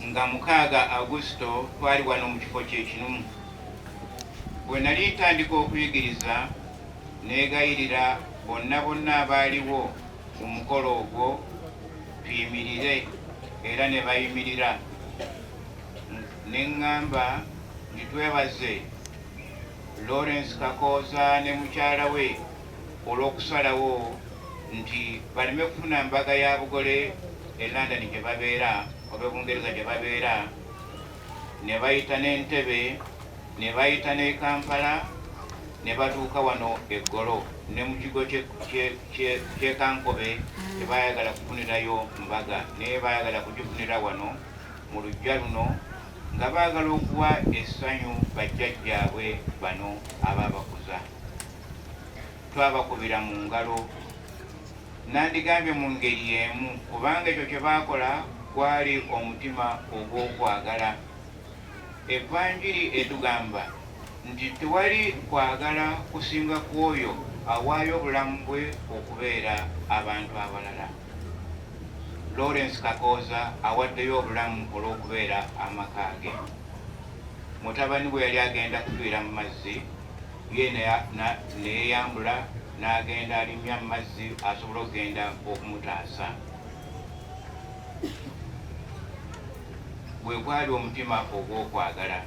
nga 6 Augusito twali wano mu kifo kyekimu. Bwe nali ntandika okuyigiriza neegayirira bonna abaaliwo mu mukolo ogwo tuyimirire, era ne bayimirira. Ne ŋŋamba nti twebaze Lawrence Kakooza ne mukyala we olw'okusalawo nti baleme kufuna mbaga ya bugole e London gye babeera oba Bungereza gye babeera, ne bayita n'Entebbe, ne bayita ne Kampala, ne batuuka wano eggolo ne mu kigo kye Kankobe tebaayagala kufunirayo mbaga naye baayagala kugifunira wano mu luggya luno, nga baagala okuwa essanyu bajjajjaabwe bano abaabakuza. Twabakubira mu ngalo, nandigambye mu ngeri emu, kubanga ekyo kye baakola gwali omutima ogw'okwagala. Evanjiri etugamba nti tewali kwagala kusinga kwoyo awaayo obulamu bwe okubeera abantu abalala. Lawrence Kakooza awaddeyo obulamu olw'okubeera amaka ge. Mutabani bwe yali agenda kufiira mu mazzi, ye neyeyambula n'agenda alimya mu mazzi asobole okugenda okumutaasa. Bwe gwali omutima ogw'okwagala.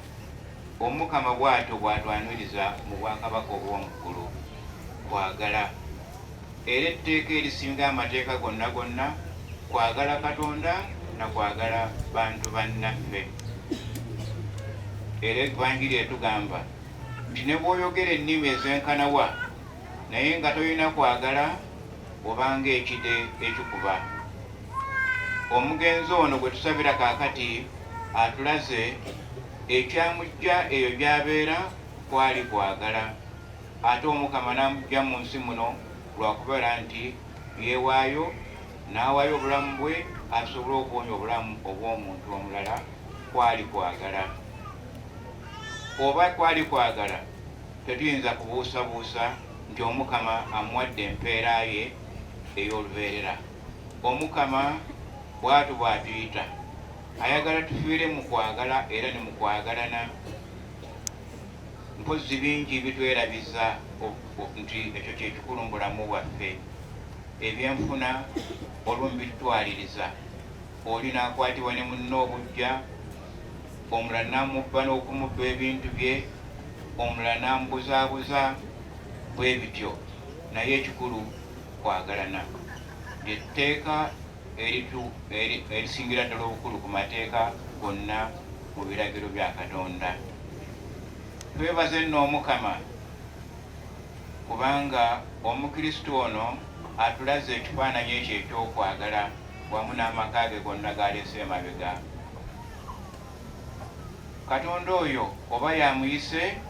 Omukama bw'atyo bw'atwaniriza mu bwakabaka obw'omuggulu, kwagala. Era etteeka erisinga amateeka gonna kwagala Katonda na kwagala bantu bannaffe. Era Evanjiri etugamba nti ne bw'oyogera ennimi ez'enkanawa naye nga tolina kwagala obanga ekide ekikuba. Omugenzi ono gwe tusabira kaakati atulaze ekyamujja eyo gy'abeera kwali kwagala, ate Omukama n'amujja mu nsi muno lwakubeera nti yeewaayo n'awaayo obulamu bwe asobole okuwonya obulamu obw'omuntu omulala, kwali kwagala. Oba kwali kwagala tetuyinza kubuusabuusa nti Omukama amuwadde empeera ye ey'olubeerera. Omukama bw'atu bw'atuyita, ayagala tufiire mu kwagala era ne mu kwagalana. Mpozzi bingi bitwerabiza nti ekyo kye kikulu mu bulamu bwaffe. Ebyenfuna olumu bitutwaliriza, oli n'akwatibwa ne munne obujja, omulala n'amubba n'okumubba ebintu bye, omulala n'amubuzaabuza, bwe bityo. Naye ekikulu kwagalana. Lyetteeka erisingira ddala obukulu ku mateeka gonna mu biragiro bya Katonda. Twebaze nno Omukama kubanga Omukristo ono atulaze ekifaananyi ekyo eky'okwagala wamu n'amaka ge gonna galeese emabega. Katonda oyo oba yamuyise,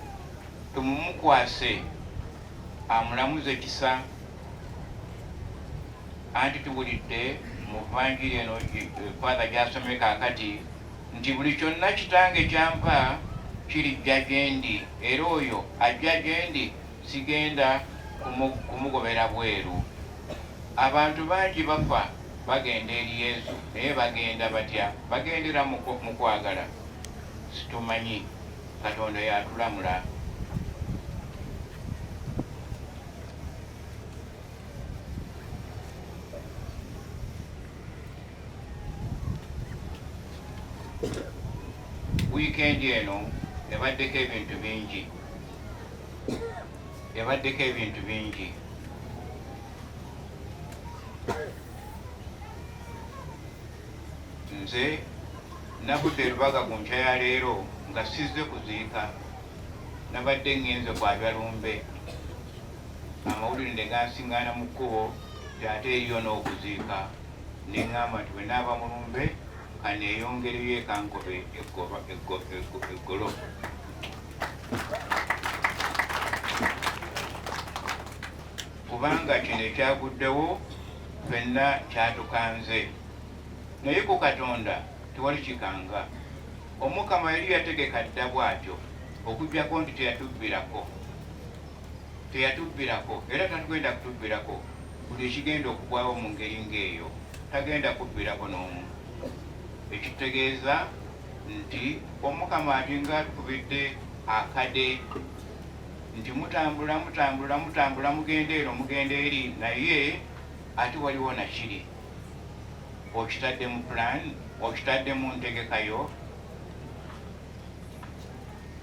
tumumukwase amulamuze kisa. Anti tuwulidde mu Vanjiri eno Father gy'asomye kaakati nti buli kyonna Kitange kyampa kirijja gye ndi, era oyo ajja gye ndi sigenda kumugobera bweru. Abantu bangi bafa bagenda eri Yesu, naye bagenda batya? Bagendera mu kwagala. Situmanyi Katonda yatulamula. Wiikendi eno ebaddeko ebintu bingi. Nze nagudde erubaga ku nkya ya leero nga sizze kuziika, nabadde ngenze kwabya lumbe. Amawulire ne gansiŋŋaana mu kkubo ate eriyo n'okuziika. Ne ŋŋamba nti bwe naaba mu lumbe kaneeyongereyo ekankobe eggolo. Kubanga kino ekyaguddewo ffenna kyatukanze. Naye ku Katonda tewali kikanga. Omukama yali yategeka dda bw'atyo okuggyako nti teyatubbirako era tatugenda kutubbirako. Buli ekigenda okugwawo mu ngeri ng'eyo tagenda kubbirako n'omu. ekitegeeza nti Omukama ati ng'atukubidde akade nti mutambula mugende ero mugende eri, naye ati waliwo nakiri okitadde mu plan, okitadde mu ntegekayo.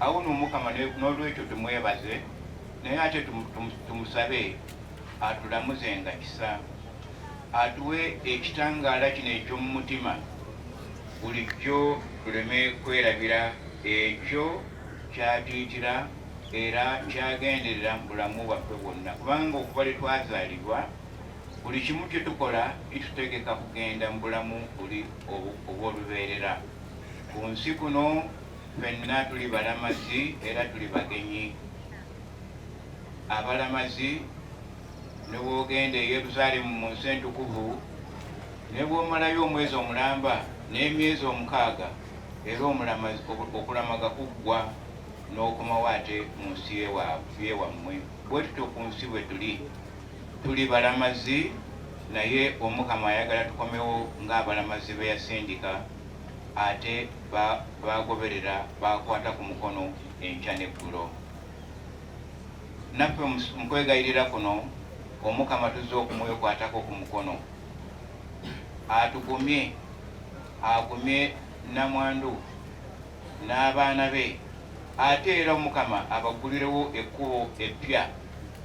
Awo n'Omukama n'olwekyo tumwebaze, naye ate tumusabe atulamuze nga kisa, atuwe ekitangaala kino eky'omu mutima, bulijjo tuleme kwerabira ekyo kyatiitira era kyagenderera mu bulamu bwaffe bwonna, kubanga okuva lwe twazaalibwa buli kimu kye tukola kitutegeka kugenda mu bulamu buli obw'olubeerera. Ku nsi kuno ffenna tuli balamazi era tuli bagenyi. Abalamazi ne bw'ogenda e Yerusaalemu mu nsi entukuvu, ne bw'omalayo omwezi omulamba n'emyezi 6 era omulamazi okulamaga kuggwa n'okomawo ate mu nsi yewammwe. Bwe tutyo ku nsi bwe tuli balamazi, naye Omukama ayagala tukomewo ng'abalamazi be yasindika, ate bagoberera bakwata ku mukono enkya n'eggulo. Naffe mu kwegayirira kuno Omukama tuzze okumwekwatako ku mukono, atugumye, agumye nnamwandu n'abaana be, ate era Omukama abagulirewo ekkubo eppya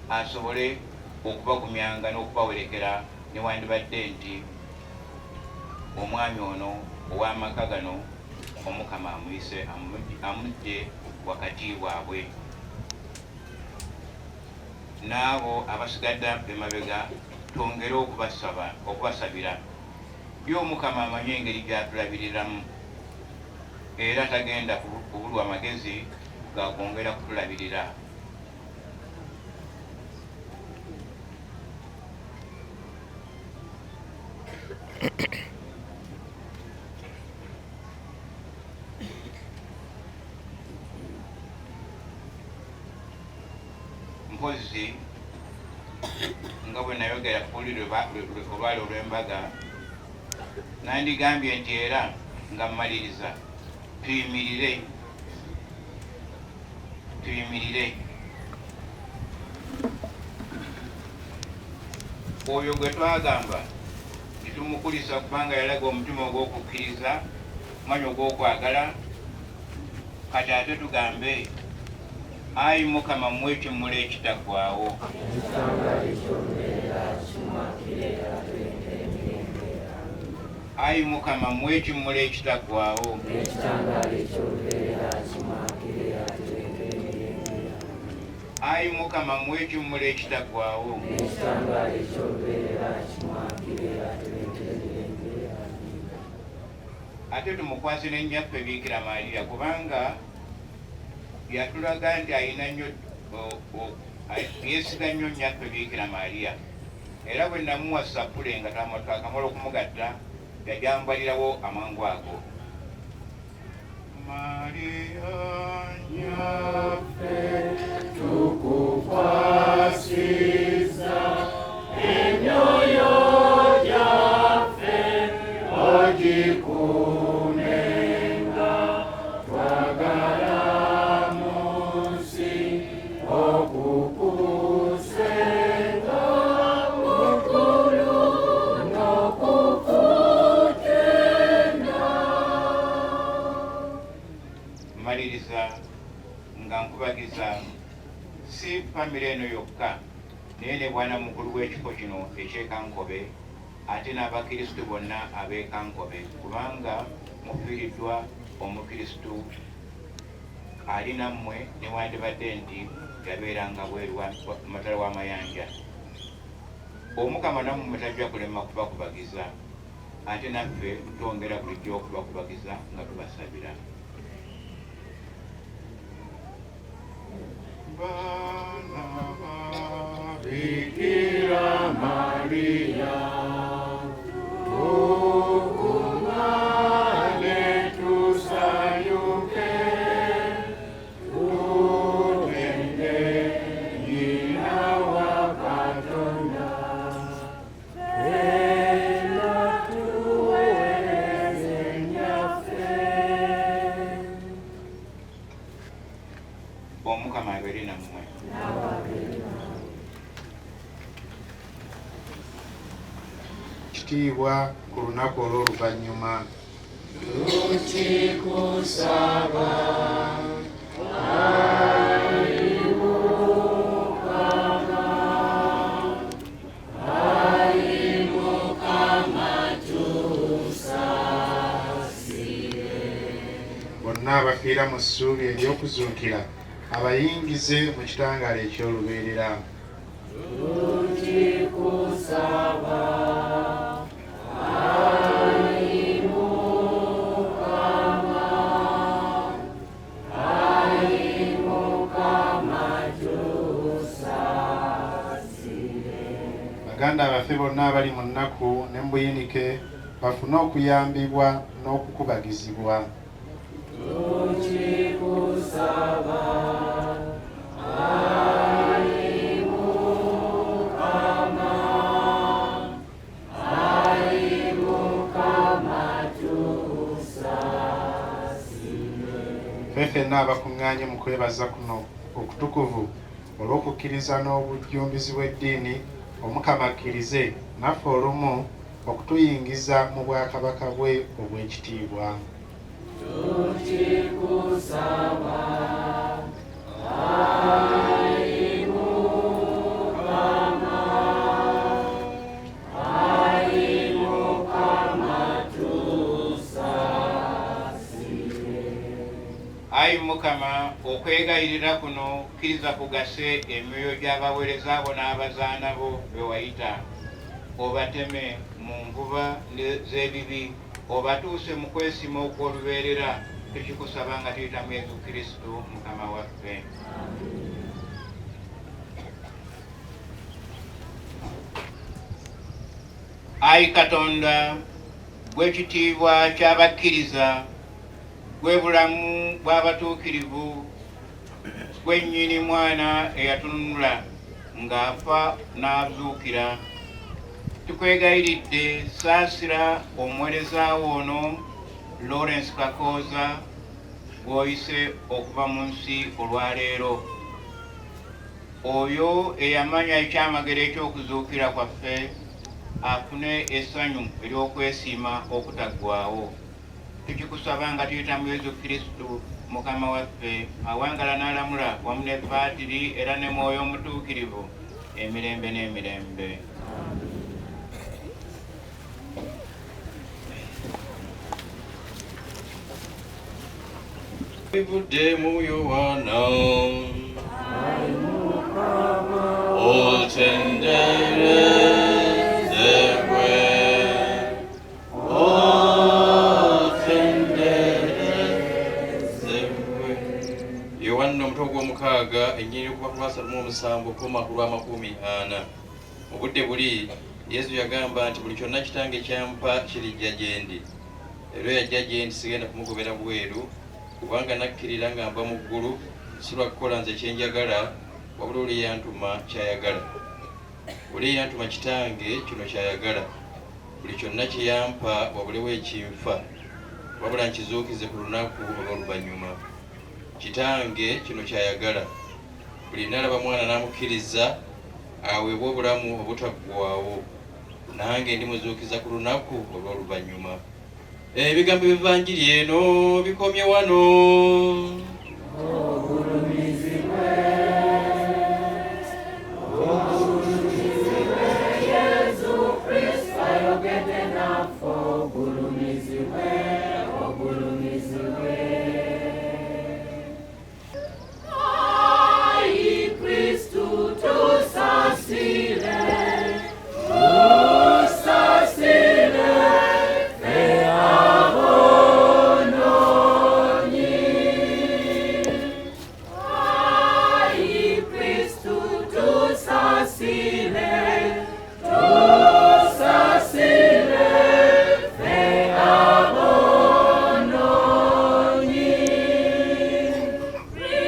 asobole okubagumyanga n'okubawerekera newandibadde nti omwami ono ow'amaka gano Omukama amuyise amujje wakati bwabwe. N'abo abasigadde emabega twongere okubasabira, ye Omukama amanyi engeri gy'atulabiriramu era tagenda kubulwa amagezi gakwongera kutulabirira. Mpozi nga bwe nayogera ku buliri olwali olw'embaga, nandigambye nti era nga mmaliriza, tuyimirire oyo gwe twagamba titumukulisa kubanga yalaga omutima ogw'okukkiriza, mwanya ogw'okwagala. Kati ate tugambe, ayi Mukama mmwe ekimmula ekitaggwaawo, ayi Mukama mmwe ekimmula ekitaggwaawo, ayi Mukama mmwe ekimmula ekitaggwaawo, ate tumukwase n'ennyaffe Bikira Maria kubanga yatulaga nti ayina nnyo yeesiga nnyo nnyaffe Bikira Maria, era bwe namuwa sapule nga twakamala okumugatta yajambalirawo amangu ago. Maria nnyaffe tukukwasiza emyoyo gyaffe ogikumenga, twagala munsi okukusenga mukulu n'okukutenda. Maliriza nga nkubagiza si famire eno yokka naye ne bwana mukulu w'ekifo kino ekyekankobe, ate n'abakristu bonna ab'ekankobe, kubanga mufiiriddwa omukristu ali nammwe newandibadde nti yabeeranga bweru matala w'amayanja. Omukama nammwe tajja kulema kubakubagiza, ate naffe twongera bulijjo okubakubagiza nga tubasabira. Bikira Maria, tukumane tusayuke, tutende nyina wa Katonda, tena tuweze nyafe Omukama abeere nammwe. Kitiibwa ku lunaku olw'oluvannyuma. Tukikusaba bonna abafiira mu ssuubi ery'okuzuukira abayingize mu kitangaala eky'olubeerera. tukikusaba Baganda abaffe bonna abali mu nnaku ne mu buyinike bafune okuyambibwa n'okukubagizibwa. tukikusaba Ffe ffenna abakuŋŋaanye mu kwebaza kuno okutukuvu olw'okukkiriza n'obujjumbizi bw'eddiini, Omukama akkirize naffe olumu okutuyingiza mu bwakabaka bwe obw'ekitiibwa. tukikusaba Ayi Mukama, okwegayirira kuno kkiriza kugase emyoyo gy'abaweereza abo n'abazaana bo be wayita, obateme mu nvuba z'ebibi, obatuuse mu kwesima okw'olubeerera. Tukikusaba nga tuyita mu Yesu Kristo Mukama waffe. Ayi Katonda, gwe kitiibwa ky'abakkiriza, gwe bulamu bw'abatuukirivu, gwe nnyini mwana eyatununula ng'afa n'azuukira, tukwegayiridde saasira omuweereza ono Lawrence Kakooza gw'oyise okuva mu nsi olwaleero, oyo eyamanya ekyamagero eky'okuzuukira kwaffe afune essanyu ery'okwesiima okutaggwaawo. Tukikusaba nga tuyita mu Yesu Kristo Mukama waffe, awangala n'alamula wamu ne Paatiri era ne Mwoyo omutuukirivu emirembe n'emirembe. Bivudde mu Yohana otenderezebwe, otenderezebwe. Yohana omutwe gw'omukaaga ennyiriri okuva ku lwa 37 okukoma ku lwa 40. Mu budde buli Yesu yagamba nti buli kyonna Kitange kyampa kirijja gye ndi, era yajja gye ndi sigenda kumugobera bweru, kubanga nakkirira nga mba mu ggulu si lwa kukola nze kyenjagala, wabula oli yantuma kyayagala. Oli yantuma Kitange kino kyayagala, buli kyonna kye yampa wabulewo ekinfa, wabula nkizuukize ku lunaku olw'oluvannyuma. Kitange kino kyayagala, buli nalaba Mwana n'amukkiriza aweebwa obulamu obutaggwaawo, nange ndimuzuukiza ku lunaku olw'oluvannyuma. Ebigambo by'Evvanjiri eno bikomye wano.